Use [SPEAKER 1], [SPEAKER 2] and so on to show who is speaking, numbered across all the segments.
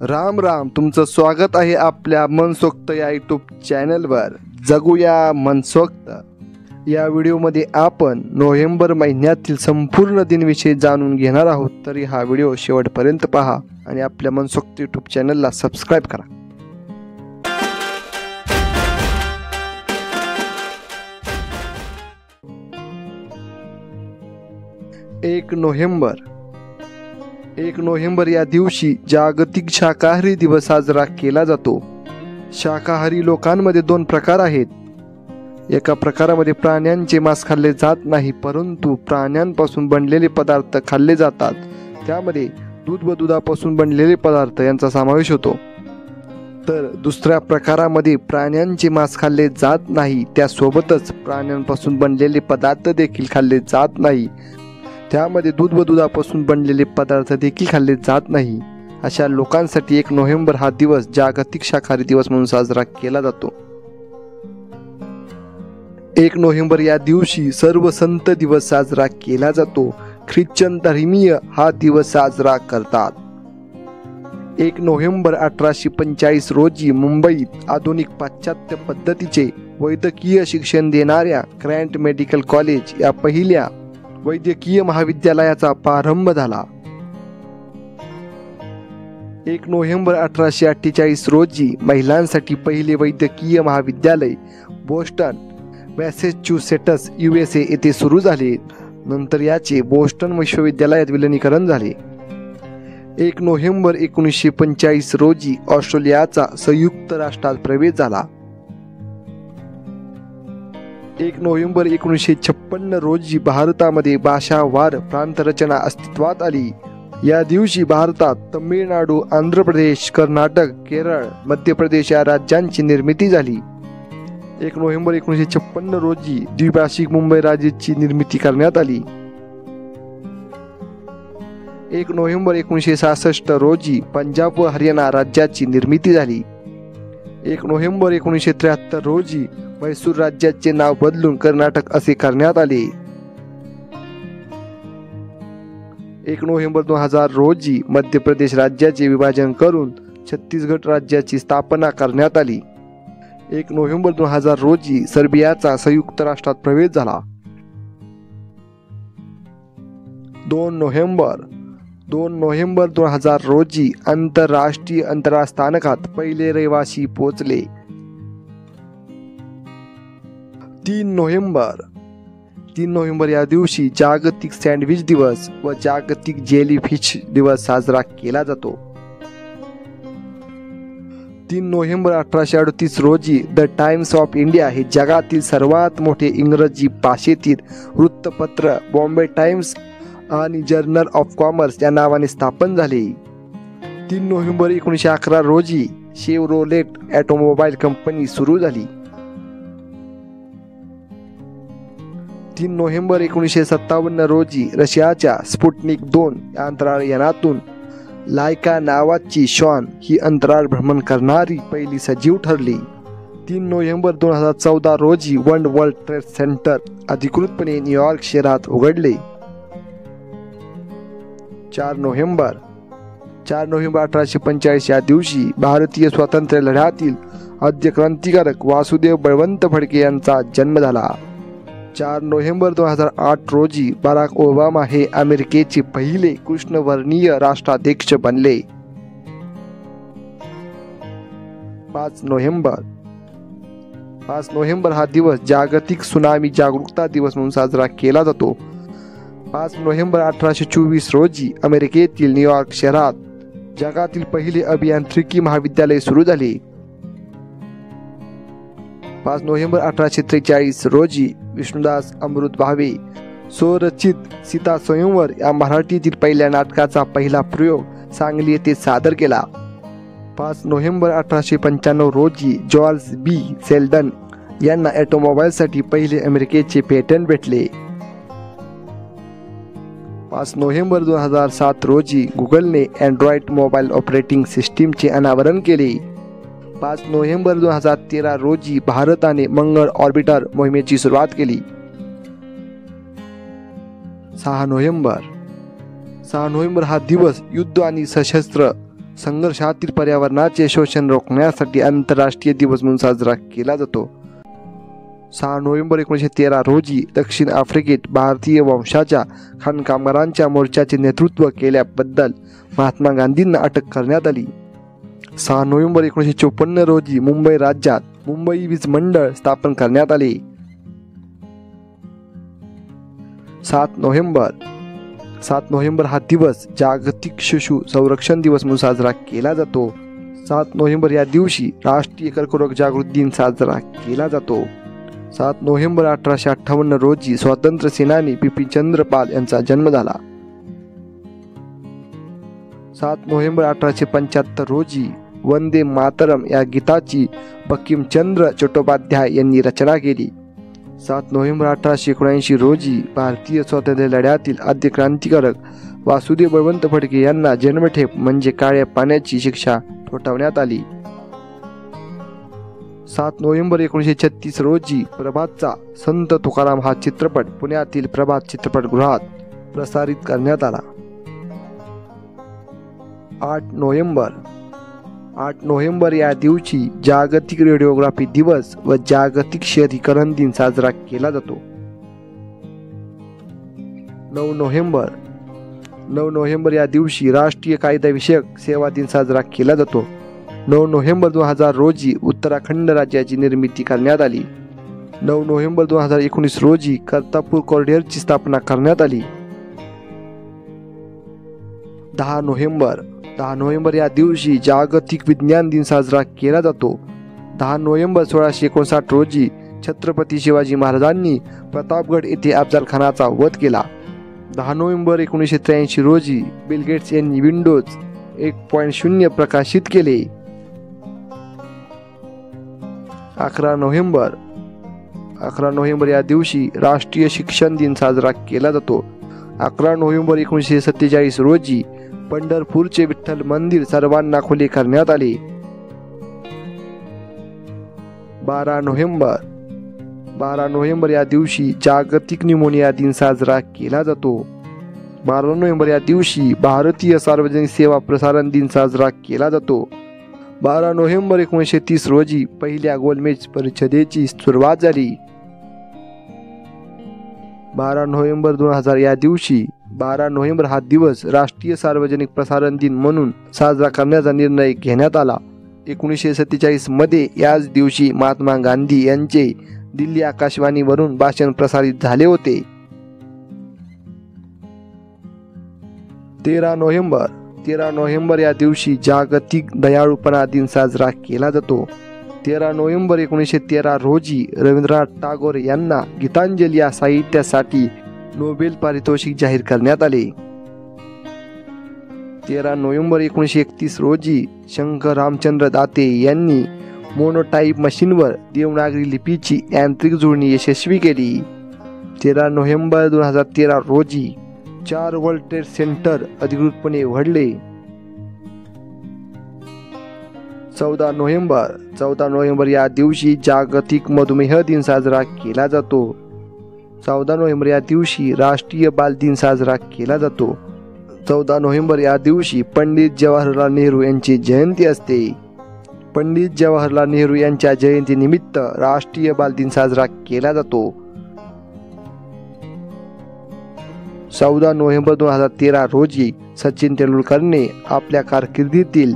[SPEAKER 1] राम राम, तुमचं स्वागत आहे आपल्या मनसोक्त या यूट्यूब चॅनलवर. जगूया मनसोक्त या व्हिडिओमध्ये आपण नोव्हेंबर महिन्यातील संपूर्ण दिनविषयी जाणून घेणार आहोत. तरी हा व्हिडिओ शेवटपर्यंत पहा आणि आपल्या मनसोक्त यूट्यूब चॅनलला सबस्क्राईब करा. 1 नोव्हेंबर या दिवशी जागतिक शाकाहारी दिवस साजरा केला जातो. शाकाहारी लोकांमध्ये 2 प्रकार आहेत. एका प्रकारामध्ये प्राण्यांचे मांस खाल्ले जात नाही, परंतु प्राण्यांपासून बनलेले पदार्थ खाल्ले जातात. त्यामध्ये दूध व दुधापासून बनलेले पदार्थ यांचा समावेश होतो. तर दुसऱ्या प्रकारामध्ये प्राण्यांचे मांस खाल्ले जात नाही, त्यासोबतच प्राण्यांपासून बनलेले पदार्थ देखील खाल्ले जात नाही. त्यामध्ये दूध व दुधापासून बनलेले पदार्थ देखील खाल्ले जात नाही. अशा लोकांसाठी 1 नोव्हेंबर हा दिवस जागतिक शाकाहारी दिवस म्हणून साजरा केला जातो. 1 नोव्हेंबर या दिवशी सर्व संत दिवस साजरा केला जातो. ख्रिश्चन धर्मीय हा दिवस साजरा करतात. 1 नोव्हेंबर 1845 रोजी मुंबईत आधुनिक पाश्चात्य पद्धतीचे वैद्यकीय शिक्षण देणाऱ्या ग्रँट मेडिकल कॉलेज या पहिल्या वैद्यकीय महाविद्यालयाचा प्रारंभ झाला. 1 नोव्हेंबर 1848 रोजी महिलांसाठी पहिले वैद्यकीय महाविद्यालय बोस्टन, मॅसेच्युसेट्स, USA येथे सुरू झाले. नंतर याचे बोस्टन विश्वविद्यालयात विलीनीकरण झाले. 1 नोव्हेंबर 1945 रोजी ऑस्ट्रेलियाचा संयुक्त राष्ट्रात प्रवेश झाला. 1 नोव्हेंबर 1956 रोजी भारतामध्ये भाषावार प्रांतरचना अस्तित्वात आली. या दिवशी भारतात तमिळनाडू, आंध्र प्रदेश, कर्नाटक, केरळ, मध्य प्रदेश या राज्यांची निर्मिती झाली. 1 नोव्हेंबर 1956 रोजी द्विभाषिक मुंबई राज्याची निर्मिती करण्यात आली. 1 नोव्हेंबर 1966 रोजी पंजाब व हरियाणा राज्याची निर्मिती झाली. 1 नोव्हेंबर 1973 रोजी म्हैसूर राज्याचे नाव बदलून कर्नाटक असे करण्यात आले. 1 नोव्हेंबर 2000 रोजी मध्य प्रदेश राज्याचे विभाजन करून छत्तीसगड राज्याची स्थापना करण्यात आली. 1 नोव्हेंबर 2000 रोजी सर्बियाचा संयुक्त राष्ट्रात प्रवेश झाला. 2 नोव्हेंबर 2000 रोजी आंतरराष्ट्रीय अंतराळ स्थानकात पहिले रहिवासी पोहोचले. 3 नोव्हेंबर या दिवशी जागतिक सँडविच दिवस व जागतिक जेलीफिश दिवस साजरा केला जातो. 3 नोव्हेंबर 1838 रोजी द टाइम्स ऑफ इंडिया हे जगातील सर्वात मोठे इंग्रजी भाषेतील वृत्तपत्र बॉम्बे टाइम्स आणि जर्नल ऑफ कॉमर्स या नावाने स्थापन झाले. 3 नोव्हेंबर 1911 रोजी शेव्हरोलेट ऑटोमोबाईल कंपनी सुरू झाली. 3 नोव्हेंबर 1957 रोजी रशियाच्या स्पुटनिक 2 या अंतराळ यानातून लायका नावाची शॉन ही अंतराळ भ्रमण करणारी पहिली सजीव ठरली. 3 नोव्हेंबर 2014 रोजी वर्ल्ड ट्रेड सेंटर अधिकृतपणे न्यूयॉर्क शहरात उघडले. 4 नोव्हेंबर 1845 या दिवशी भारतीय स्वातंत्र्य लढ्यातील आद्य क्रांतिकारक वासुदेव बळवंत फडके यांचा जन्म झाला. 4 नोव्हेंबर 2008 रोजी बराक ओबामा हे अमेरिकेचे पहिले कृष्णवर्णीय राष्ट्राध्यक्ष बनले. 5 नोव्हेंबर हा दिवस जागतिक सुनामी जागरूकता दिवस म्हणून साजरा केला जातो. 5 नोव्हेंबर 1824 रोजी अमेरिकेतील न्यूयॉर्क शहरात जगातील पहिले अभियांत्रिकी महाविद्यालय सुरू झाले. 5 नोव्हेंबर 1843 रोजी विष्णुदास अमृत भावे स्वरचित सीता स्वयंवर या मराठीतील पहिल्या नाटकाचा पहिला प्रयोग सांगली येथे सादर केला. 5 नोव्हेंबर 1895 रोजी जॉर्ज बी सेल्डन यांना ऑटोमोबाईलसाठी पहिले अमेरिकेचे पेटंट भेटले. 5 नोव्हेंबर 2007 रोजी गुगलने अँड्रॉइड मोबाईल ऑपरेटिंग सिस्टीमचे अनावरण केले. 5 नोव्हेंबर 2013 रोजी भारताने मंगळ ऑर्बिटर मोहिमेची सुरुवात केली. 6 नोव्हेंबर हा दिवस युद्ध आणि सशस्त्र संघर्षातील पर्यावरणाचे शोषण रोखण्यासाठी आंतरराष्ट्रीय दिवस म्हणून साजरा केला जातो. 6 नोव्हेंबर 1913 रोजी दक्षिण आफ्रिकेत भारतीय वंशाच्या खाणकामगारांच्या मोर्चाचे नेतृत्व केल्याबद्दल महात्मा गांधींना अटक करण्यात आली. 6 नोव्हेंबर 1954 रोजी मुंबई राज्यात मुंबई वीज मंडळ स्थापन करण्यात आले. 7 नोव्हेंबर हा दिवस जागतिक शिशु संरक्षण दिवस म्हणून साजरा केला जातो. 7 नोव्हेंबर या दिवशी राष्ट्रीय कर्करोग जागृती दिन साजरा केला जातो. 7 नोव्हेंबर 1858 रोजी स्वातंत्र्य सेनानी बिपिनचंद्र पाल यांचा जन्म झाला. 7 नोव्हेंबर 1875 रोजी वंदे मातरम या गीताची बंकिमचंद्र चट्टोपाध्याय यांनी रचना केली. 7 नोव्हेंबर 1879 रोजी भारतीय स्वातंत्र्य लढ्यातील आद्य क्रांतिकारक वासुदेव बळवंत फडके यांना जन्मठेप म्हणजे काळ्या पाण्याची शिक्षा ठोठावण्यात आली. 7 नोव्हेंबर 1936 रोजी प्रभातचा संत तुकाराम हा चित्रपट पुण्यातील प्रभात चित्रपटगृहात प्रसारित करण्यात आला. 8 नोव्हेंबर या दिवशी जागतिक रेडिओग्राफी दिवस व जागतिक शहरीकरण दिन साजरा केला जातो. 9 नोव्हेंबर या दिवशी राष्ट्रीय कायदा विषयक सेवा दिन साजरा केला जातो. 9 नोव्हेंबर 2000 रोजी उत्तराखंड राज्याची निर्मिती करण्यात आली. 9 नोव्हेंबर 2019 रोजी कर्तारपूर कॉरिडॉरची स्थापना करण्यात आली. 10 नोव्हेंबर या दिवशी जागतिक विज्ञान दिन साजरा केला जातो. 10 नोव्हेंबर 1659 रोजी छत्रपती शिवाजी महाराजांनी प्रतापगड येथे अफजल खानाचा वध केला. 10 नोव्हेंबर 1983 रोजी बिल गेट्स यांनी विंडोज 1.0 प्रकाशित केले. 11 नोव्हेंबर या दिवशी राष्ट्रीय शिक्षण दिन साजरा केला जातो. 11 नोव्हेंबर 1947 रोजी पंढरपूरचे विठ्ठल मंदिर सर्वांना खुले करण्यात आले. 12 नोव्हेंबर या दिवशी जागतिक न्यूमोनिया दिन साजरा केला जातो. 12 नोव्हेंबर या दिवशी भारतीय सार्वजनिक सेवा प्रसारण दिन साजरा केला जातो. 12 नोव्हेंबर 1930 रोजी पहिल्या गोलमेज परिषदेची सुरुवात झाली. 12 नोव्हेंबर 2000 या दिवशी 12 नोव्हेंबर हा दिवस राष्ट्रीय सार्वजनिक प्रसारण दिन म्हणून साजरा करण्याचा निर्णय घेण्यात आला. 1947 मध्ये याच दिवशी महात्मा गांधी यांचे दिल्ली आकाशवाणीवरून भाषण प्रसारित झाले होते. 13 नोव्हेंबर या दिवशी जागतिक दयाळूपणा दिन साजरा केला जातो. 13 नोव्हेंबर 1913 रोजी रवींद्रनाथ टागोर यांना गीतांजली या साहित्यासाठी नोबेल पारितोषिक जाहीर करण्यात आले. 13 नोव्हेंबर 1931 रोजी शंकर रामचंद्र दाते यांनी मोनोटाईप मशीनवर देवनागरी लिपीची यांत्रिक जुळणी यशस्वी केली. 13 नोव्हेंबर 2013 रोजी 4 वर्ल्ड ट्रेड सेंटर अधिकृतपणे उघडले. 14 नोव्हेंबर या दिवशी जागतिक मधुमेह दिन साजरा केला जातो. 14 नोव्हेंबर या दिवशी राष्ट्रीय बाल दिन साजरा केला जातो. 14 नोव्हेंबर या दिवशी पंडित जवाहरलाल नेहरू यांची जयंती असते. पंडित जवाहरलाल नेहरू यांच्या जयंतीनिमित्त राष्ट्रीय बाल दिन साजरा केला जातो. 14 नोव्हेंबर 2013 रोजी सचिन तेंडुलकरने आपल्या कारकिर्दीतील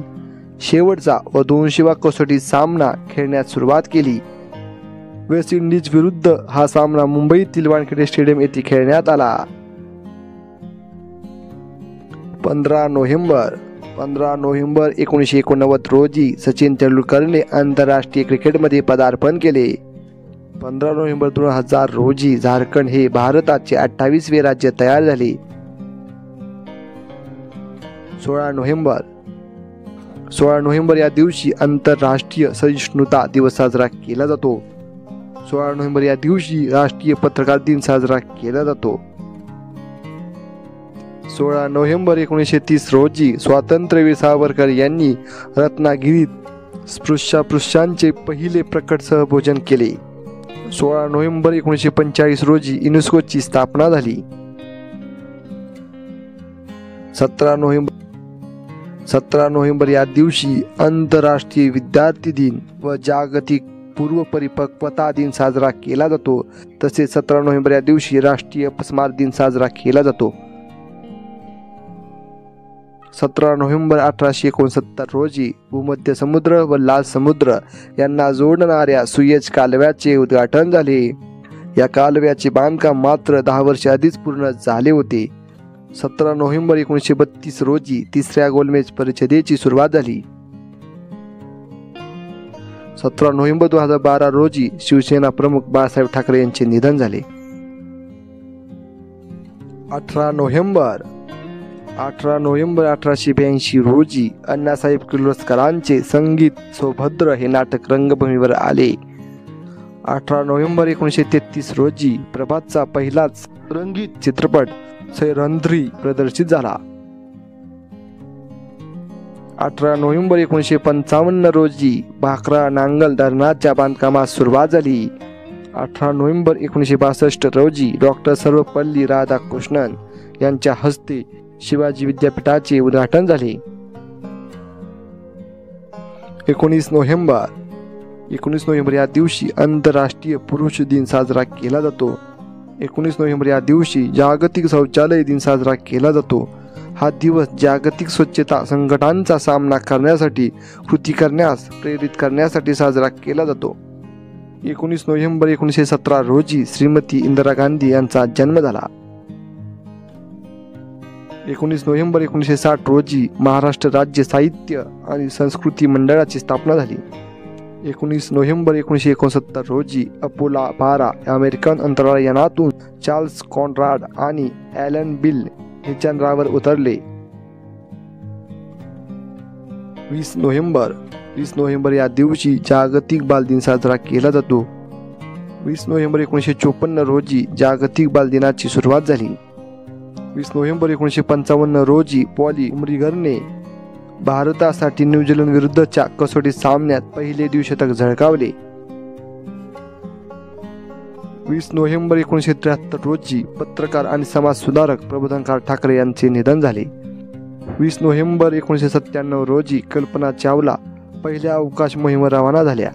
[SPEAKER 1] शेवटचा व 200वा कसोटी सामना खेळण्यास सुरुवात केली. वेस्ट इंडिज विरुद्ध हा सामना मुंबईतील वानखेडे स्टेडियम येथे खेळण्यात आला. 15 नोव्हेंबर 1989 रोजी सचिन तेंडुलकरने आंतरराष्ट्रीय क्रिकेटमध्ये पदार्पण केले. 15 नोव्हेंबर 2000 रोजी झारखंड हे भारताचे 28वे राज्य तयार झाले. 16 नोव्हेंबर या दिवशी आंतरराष्ट्रीय सहिष्णुता दिवस साजरा केला जातो. 16 नोव्हेंबर या दिवशी राष्ट्रीय पत्रकार दिन साजरा केला जातो. 16 नोव्हेंबर 1930 रोजी स्वातंत्र्यवीर सावरकर यांनी रत्नागिरीत स्पृश्यास्पृश्यांचे पहिले प्रकट सहभोजन केले. 16 नोव्हेंबर 1945 रोजी युनेस्कोची स्थापना झाली. 17 नोव्हेंबर या दिवशी आंतरराष्ट्रीय विद्यार्थी दिन व जागतिक पूर्व परिपक्वता दिन साजरा केला जातो. तसेच 17 नोव्हेंबर या दिवशी राष्ट्रीय स्मारक दिन साजरा केला जातो. 17 नोव्हेंबर 1869 रोजी भूमध्य समुद्र व लाल समुद्र यांना जोडणाऱ्या सुएझ कालव्याचे उद्घाटन झाले. या कालव्याचे बांधकाम मात्र 10 वर्षे आधीच पूर्ण झाले होते. 17 नोव्हेंबर 1932 रोजी तिसऱ्या गोलमेज परिषदेची सुरुवात झाली. 17 नोव्हेंबर 2012 रोजी शिवसेना प्रमुख बाळासाहेब ठाकरे यांचे निधन झाले. 18 नोव्हेंबर 1882 रोजी अण्णासाहेब किर्लोस्करांचे संगीत सौभद्र हे नाटक रंगभूमीवर आले. 18 नोव्हेंबर 1933 रोजी प्रभातचा पहिलाच रंगीत चित्रपट सैरंध्री प्रदर्शित झाला. 18 नोव्हेंबर 1955 रोजी भाकरा नांगल धरणाच्या बांधकामास सुरुवात झाली. 18 नोव्हेंबर 1962 रोजी डॉक्टर सर्वपल्ली राधाकृष्णन यांच्या हस्ते शिवाजी विद्यापीठाचे उद्घाटन झाले. 19 नोव्हेंबर या दिवशी आंतरराष्ट्रीय पुरुष दिन साजरा केला जातो. 19 नोव्हेंबर या दिवशी जागतिक शौचालय दिन साजरा केला जातो. हा दिवस जागतिक स्वच्छता संकटांचा सामना करण्यासाठी कृती करण्यास प्रेरित करण्यासाठी साजरा केला जातो. 19 नोव्हेंबर 1917 रोजी श्रीमती इंदिरा गांधी यांचा जन्म झाला. 19 नोव्हेंबर 1960 रोजी महाराष्ट्र राज्य साहित्य आणि संस्कृती मंडळाची स्थापना झाली. 19 नोव्हेंबर 1969 रोजी अपोलो 12 अमेरिकन अंतराळ यानातून चार्ल्स कॉन्राड आणि ॲलन बिल हे चंद्रावर उतरले. 20 नोव्हेंबर या दिवशी जागतिक बाल दिन साजरा केला जातो. 20 नोव्हेंबर 1954 रोजी जागतिक बाल दिनाची सुरुवात झाली. 20 नोव्हेंबर 1955 रोजी पॉली उमरीगरने भारतासाठी न्यूझीलंड विरुद्धच्या कसोटी सामन्यात पहिले द्विशतक झळकावले. 20 नोव्हेंबर 1973 रोजी पत्रकार आणि समाजसुधारक प्रबोधनकार ठाकरे यांचे निधन झाले. 20 नोव्हेंबर 1997 रोजी कल्पना चावला पहिल्या अवकाश मोहिमेवर रवाना झाल्या.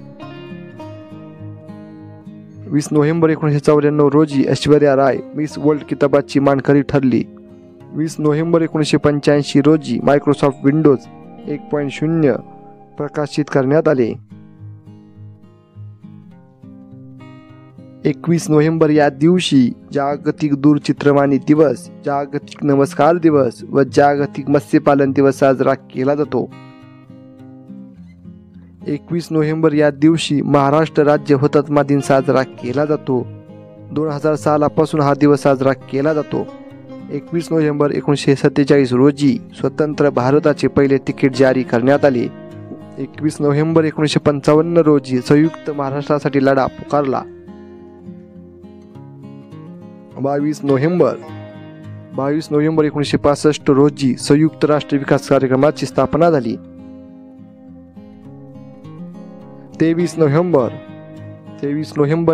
[SPEAKER 1] 20 नोव्हेंबर 1994 रोजी ऐश्वर्या राय मिस वर्ल्ड किताबाची मानकरी ठरली. 20 नोव्हेंबर 1985 रोजी मायक्रोसॉफ्ट विंडोज 1.0 प्रकाशित करण्यात आले. 21 नोव्हेंबर या दिवशी जागतिक दूरचित्रवाणी दिवस, जागतिक नमस्कार दिवस व जागतिक मत्स्यपालन दिवस साजरा केला जातो. 21 नोव्हेंबर या दिवशी महाराष्ट्र राज्य हुतात्मा दिन साजरा केला जातो. 2000 सालापासून हा दिवस साजरा केला जातो. 21 नोव्हेंबर 1947 रोजी स्वतंत्र भारताचे पहिले तिकीट जारी करण्यात आले. 21 नोव्हेंबर 1955 रोजी संयुक्त महाराष्ट्रासाठी लढा पुकारला. 22 नोव्हेंबर 1965 रोजी संयुक्त राष्ट्र विकास कार्यक्रमाची स्थापना झाली. 23 नोव्हेंबर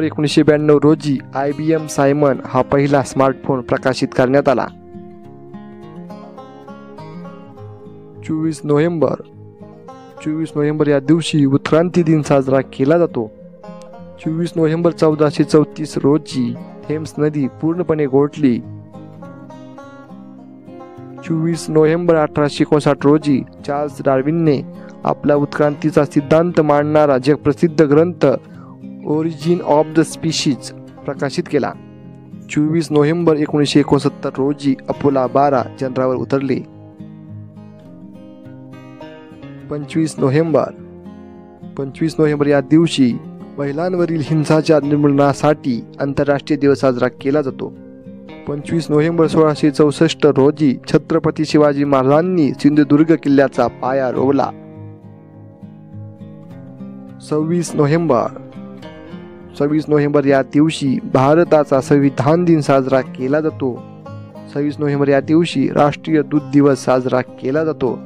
[SPEAKER 1] 1992 रोजी IBM सायमन हा पहिला स्मार्टफोन प्रकाशित करण्यात आला. 24 नोव्हेंबर या दिवशी उत्क्रांती दिन साजरा केला जातो. 24 नोव्हेंबर 1434 रोजी थेम्स नदी पूर्णपणे गोठली. 24 नोव्हेंबर 1859 रोजी चार्ल्स डार्विनने आपला उत्क्रांतीचा सिद्धांत मांडणारा जगप्रसिद्ध ग्रंथ ओरिजिन ऑफ द स्पीशीज प्रकाशित केला. 24 नोव्हेंबर 1969 रोजी अपोलो 12 चंद्रावर उतरले. 25 नोव्हेंबर या दिवशी महिलांवरील हिंसाचार निर्मूलनासाठी आंतरराष्ट्रीय दिवस साजरा केला जातो. 25 नोव्हेंबर 1664 रोजी छत्रपती शिवाजी महाराजांनी सिंधुदुर्ग किल्ल्याचा पाया रोवला. 26 नोव्हेंबर या दिवशी भारताचा संविधान दिन साजरा केला जातो. 26 नोव्हेंबर या दिवशी राष्ट्रीय दूध दिवस साजरा केला जातो.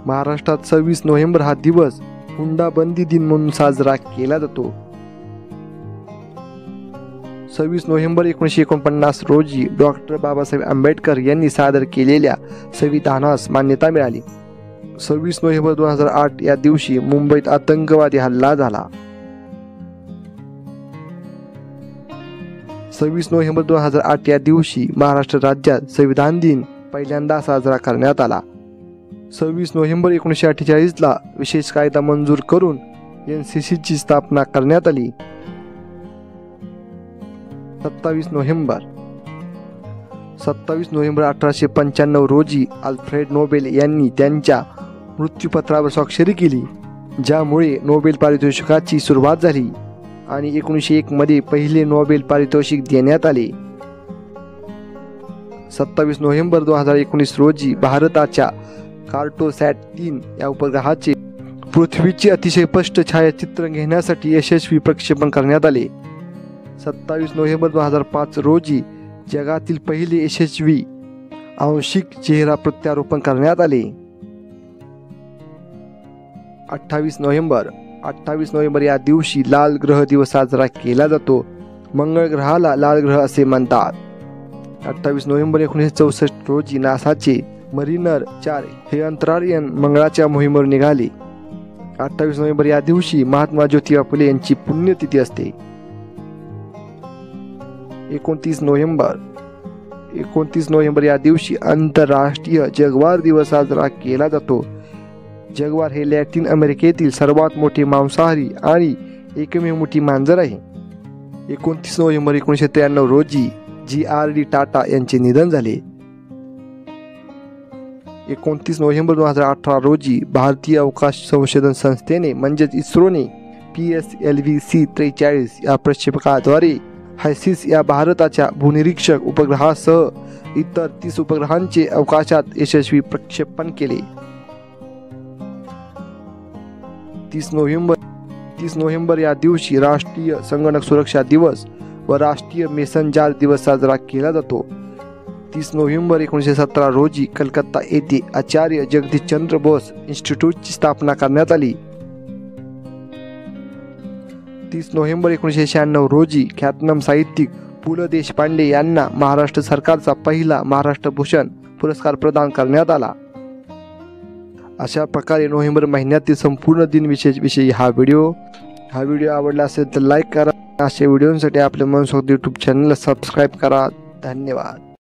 [SPEAKER 1] महाराष्ट्रात 26 नोव्हेंबर हा दिवस हुंडाबंदी दिन म्हणून साजरा केला जातो. 26 नोव्हेंबर 1949 रोजी डॉक्टर बाबासाहेब आंबेडकर यांनी सादर केलेल्या संविधानास मान्यता मिळाली. 26 नोव्हेंबर 2008 या दिवशी मुंबईत आतंकवादी हल्ला झाला. 26 नोव्हेंबर 2008 या दिवशी महाराष्ट्र राज्यात संविधान दिन पहिल्यांदा साजरा करण्यात आला. 26 नोव्हेंबर 1948ला विशेष कायदा मंजूर करून NCCची स्थापना करण्यात आली. 27 नोव्हेंबर 1895 रोजी अल्फ्रेड नोबेल यांनी त्यांच्या मृत्यूपत्रावर स्वाक्षरी केली, ज्यामुळे नोबेल पारितोषिकाची सुरुवात झाली आणि 1901 मध्ये पहिले नोबेल पारितोषिक देण्यात आले. 27 नोव्हेंबर 2019 रोजी भारताच्या कार्टोसॅट 3 या उपग्रहाचे पृथ्वीचे अतिशय स्पष्ट छायाचित्र घेण्यासाठी यशस्वी प्रक्षेपण करण्यात आले. 27 नोव्हेंबर 2005 रोजी जगातील पहिले यशस्वी आंशिक चेहरा प्रत्यारोपण करण्यात आले. 28 नोव्हेंबर या दिवशी लाल ग्रह दिवस साजरा केला जातो. मंगळ ग्रहाला लाल ग्रह असे म्हणतात. 28 नोव्हेंबर 1964 रोजी नासाचे मरीनर 4 हे अंतराळयान मंगळाच्या मोहिमेवर निघाले. 28 नोव्हेंबर या दिवशी महात्मा ज्योतिबा फुले यांची पुण्यतिथी असते. 29 नोव्हेंबर या दिवशी आंतरराष्ट्रीय जगवार दिवस साजरा केला जातो. जगवार हे लॅटिन अमेरिकेतील सर्वात मोठे मांसाहारी आणि एकमेव मोठी मांजर आहे. 29 नोव्हेंबर 1993 रोजी GRD टाटा यांचे निधन झाले. 29 नोव्हेंबर 2018 रोजी भारतीय अवकाश संशोधन संस्थेने म्हणजेच इस्रोने PSLV-C43 या प्रक्षेपकाद्वारे हायसिस या भारताच्या भूनिरीक्षक उपग्रहासह इतर 30 उपग्रहांचे अवकाशात यशस्वी प्रक्षेपण केले. 30 नोव्हेंबर या दिवशी राष्ट्रीय संगणक सुरक्षा दिवस व राष्ट्रीय मेसेंजर दिवस साजरा केला जातो. 30 नोव्हेंबर 1917 रोजी कलकत्ता येथे आचार्य जगदीशचंद्र बोस इन्स्टिट्यूटची स्थापना करण्यात आली. 30 नोव्हेंबर 1996 रोजी ख्यातनाम साहित्यिक पु ल देशपांडे यांना महाराष्ट्र सरकारचा पहिला महाराष्ट्र भूषण पुरस्कार प्रदान करण्यात आला. अशा प्रकारे नोव्हेंबर महिन्यातील संपूर्ण दिनविशेषविषयी हा व्हिडिओ आवडला असेल तर लाईक करा. अशा व्हिडिओसाठी आपल्या मनसोक्त यूट्यूब चॅनलला सबस्क्राईब करा. धन्यवाद.